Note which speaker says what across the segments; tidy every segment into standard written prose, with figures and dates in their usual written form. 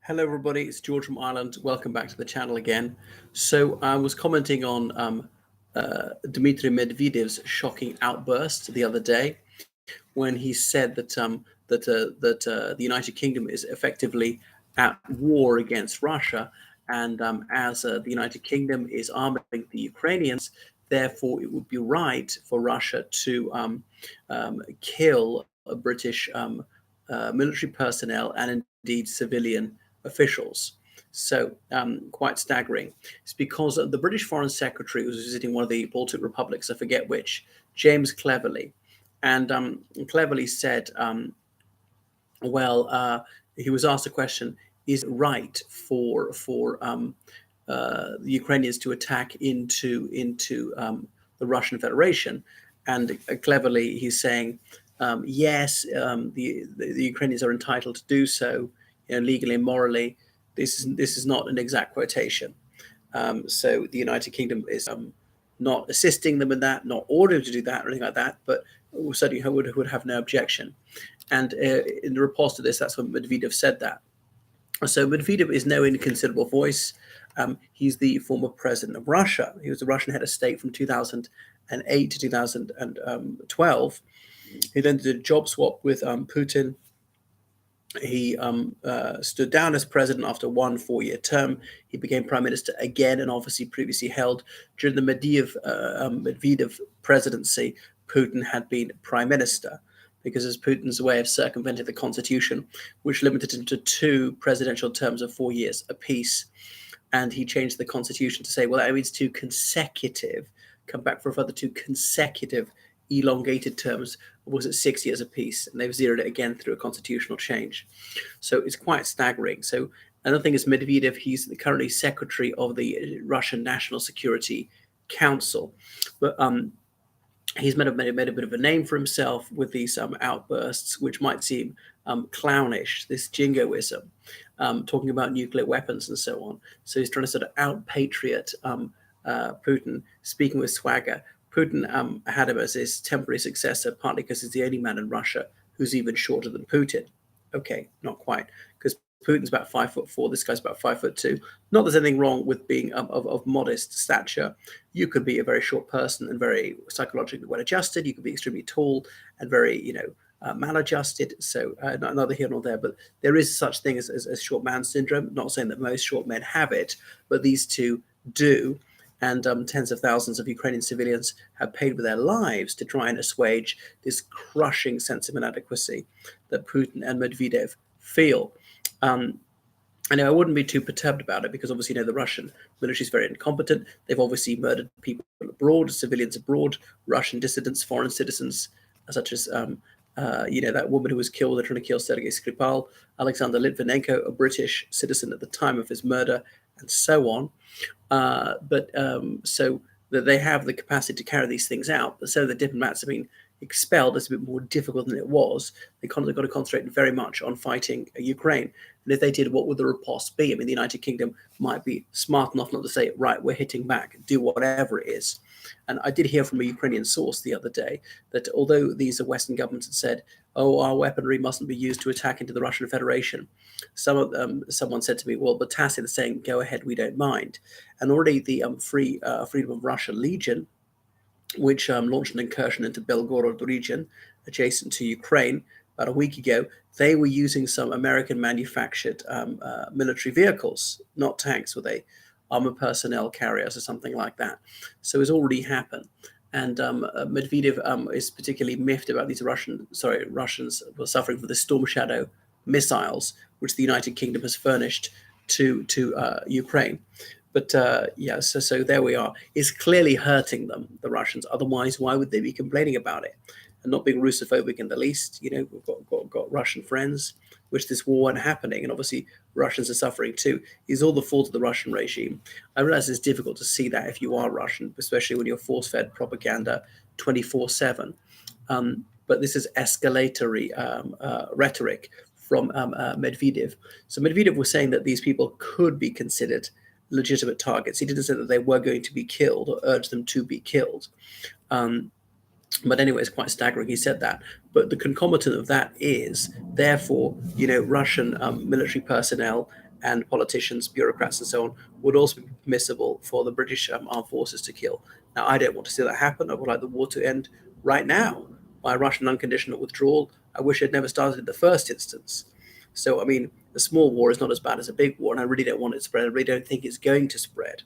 Speaker 1: Hello, everybody. It's George from Ireland. Welcome back to the channel again. So I was commenting on Dmitry Medvedev's shocking outburst the other day when he said that the United Kingdom is effectively at war against Russia, and as the United Kingdom is arming the Ukrainians, therefore it would be right for Russia to kill British military personnel and indeed civilian officials. So quite staggering. It's because the British Foreign Secretary was visiting one of the Baltic republics, I forget which, James Cleverly, and Cleverly said, he was asked a question: is it right for the Ukrainians to attack into the Russian Federation? And cleverly, he's saying, yes, the Ukrainians are entitled to do so, legally and morally. This is not an exact quotation. So the United Kingdom is not assisting them in that, not ordering them to do that or anything like that, but certainly would have no objection. And in the report to this, that's when Medvedev said that. So Medvedev is no inconsiderable voice. He's the former president of Russia. He was the Russian head of state from 2008 to 2012. He then did a job swap with Putin. He stood down as president after one 4-year term. He became prime minister again, and obviously previously held during the Medvedev presidency, Putin had been prime minister, because it's Putin's way of circumventing the constitution, which limited him to 2 presidential terms of 4 years apiece. And he changed the constitution to say, well, that means 2 consecutive, come back for a further 2 consecutive elongated terms, was it 6 years apiece, and they've zeroed it again through a constitutional change. So it's quite staggering. So another thing is Medvedev, he's currently secretary of the Russian National Security Council, but he's made a bit of a name for himself with these outbursts, which might seem clownish, this jingoism, talking about nuclear weapons and so on. So he's trying to sort of out-patriot Putin, speaking with swagger. Putin had him as his temporary successor, partly because he's the only man in Russia who's even shorter than Putin. Okay, not quite, because Putin's about 5'4". This guy's about 5'2". Not that there's anything wrong with being of modest stature. You could be a very short person and very psychologically well adjusted. You could be extremely tall and very, maladjusted. So neither here nor there. But there is such thing as short man syndrome. Not saying that most short men have it, but these two do. And tens of thousands of Ukrainian civilians have paid with their lives to try and assuage this crushing sense of inadequacy that Putin and Medvedev feel. I know I wouldn't be too perturbed about it, because obviously, the Russian military is very incompetent. They've obviously murdered people abroad, civilians abroad, Russian dissidents, foreign citizens, such as that woman who was killed. They're trying to kill Sergei Skripal, Alexander Litvinenko, a British citizen at the time of his murder, and so on. So that they have the capacity to carry these things out. But so the diplomats have been expelled. It's a bit more difficult than it was. They've got to concentrate very much on fighting Ukraine. And if they did, what would the riposte be? I mean, the United Kingdom might be smart enough not to say, right, we're hitting back, do whatever it is. And I did hear from a Ukrainian source the other day that although these Western governments had said, oh, our weaponry mustn't be used to attack into the Russian Federation, someone said to me, well, but Tacit is saying, go ahead, we don't mind. And already the Freedom of Russia Legion, which launched an incursion into Belgorod region adjacent to Ukraine about a week ago, they were using some American-manufactured military vehicles, not tanks, were they? Armored personnel carriers or something like that. So it's already happened. And Medvedev is particularly miffed about these Russians were suffering for the Storm Shadow missiles, which the United Kingdom has furnished to Ukraine. But so there we are. It's clearly hurting them, the Russians. Otherwise, why would they be complaining about it? And not being Russophobic in the least. We've got Russian friends, which this war isn't happening. And obviously, Russians are suffering too. It's all the fault of the Russian regime. I realize it's difficult to see that if you are Russian, especially when you're force-fed propaganda 24/7. But this is escalatory rhetoric from Medvedev. So Medvedev was saying that these people could be considered legitimate targets. He didn't say that they were going to be killed or urge them to be killed. But anyway, it's quite staggering he said that. But the concomitant of that is, therefore, Russian military personnel and politicians, bureaucrats, and so on would also be permissible for the British armed forces to kill. Now, I don't want to see that happen. I would like the war to end right now by Russian unconditional withdrawal. I wish it had never started in the first instance. So, I mean, a small war is not as bad as a big war, and I really don't want it to spread. I really don't think it's going to spread.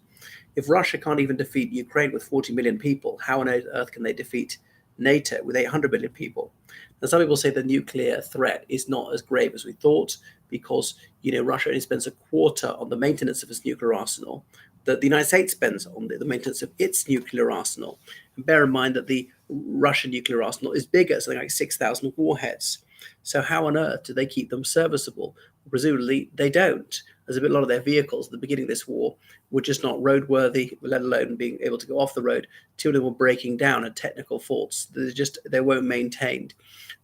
Speaker 1: If Russia can't even defeat Ukraine with 40 million people, how on earth can they defeat NATO with 800 million people? Now, some people say the nuclear threat is not as grave as we thought because, Russia only spends a quarter on the maintenance of its nuclear arsenal that the United States spends on the maintenance of its nuclear arsenal. And bear in mind that the Russian nuclear arsenal is bigger, something like 6,000 warheads. So how on earth do they keep them serviceable? Presumably they don't. There's a lot of their vehicles at the beginning of this war were just not roadworthy, let alone being able to go off the road. Two of them were breaking down at technical faults. They weren't maintained,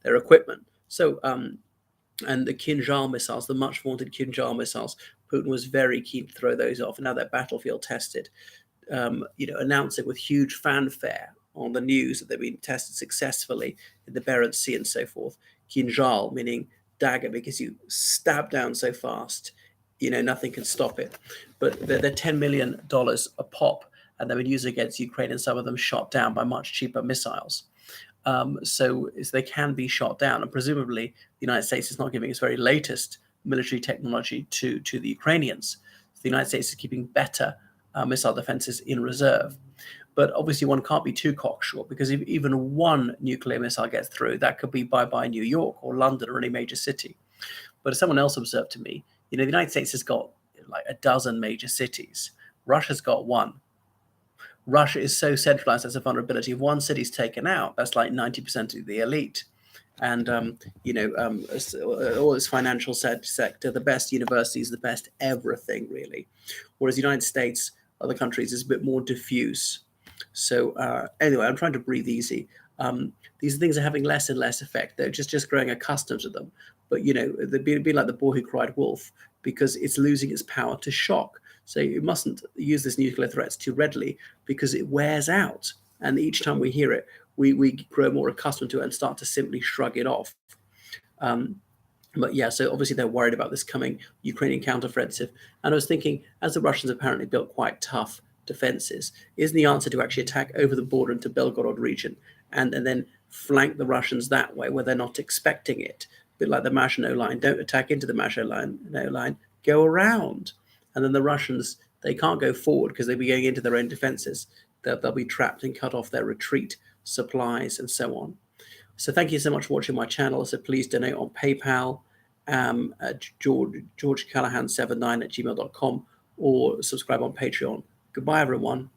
Speaker 1: their equipment. So and the Kinjal missiles, the much vaunted Kinjal missiles, Putin was very keen to throw those off. And now they're battlefield tested, announcing with huge fanfare on the news that they've been tested successfully in the Barents Sea and so forth. Kinjal, meaning dagger, because you stab down so fast, nothing can stop it. But they're $10 million a pop, and they've been used against Ukraine, and some of them shot down by much cheaper missiles. So they can be shot down, and presumably the United States is not giving its very latest military technology to the Ukrainians. The United States is keeping better missile defenses in reserve. But obviously one can't be too cocksure, because if even one nuclear missile gets through, that could be bye-bye New York or London or any major city. But as someone else observed to me, the United States has got like a dozen major cities. Russia's got one. Russia is so centralized as a vulnerability. If one city's taken out, that's like 90% of the elite. And, all its financial sector, the best universities, the best everything, really. Whereas the United States, other countries, is a bit more diffuse. So anyway, I'm trying to breathe easy. These things are having less and less effect. They're just growing accustomed to them. But, they'd be like the boy who cried wolf, because it's losing its power to shock. So you mustn't use this nuclear threats too readily, because it wears out. And each time we hear it, we grow more accustomed to it and start to simply shrug it off. But yeah, so obviously they're worried about this coming Ukrainian counteroffensive. And I was thinking, as the Russians apparently built quite tough defenses, isn't the answer to actually attack over the border into Belgorod region and then flank the Russians that way where they're not expecting it? A bit like the Maginot Line. Don't attack into the Maginot Line, go around. And then the Russians, they can't go forward because they'll be going into their own defenses. They'll be trapped and cut off their retreat, supplies, and so on. So thank you so much for watching my channel. So please donate on PayPal at georgecallahan79@gmail.com or subscribe on Patreon. Goodbye, everyone.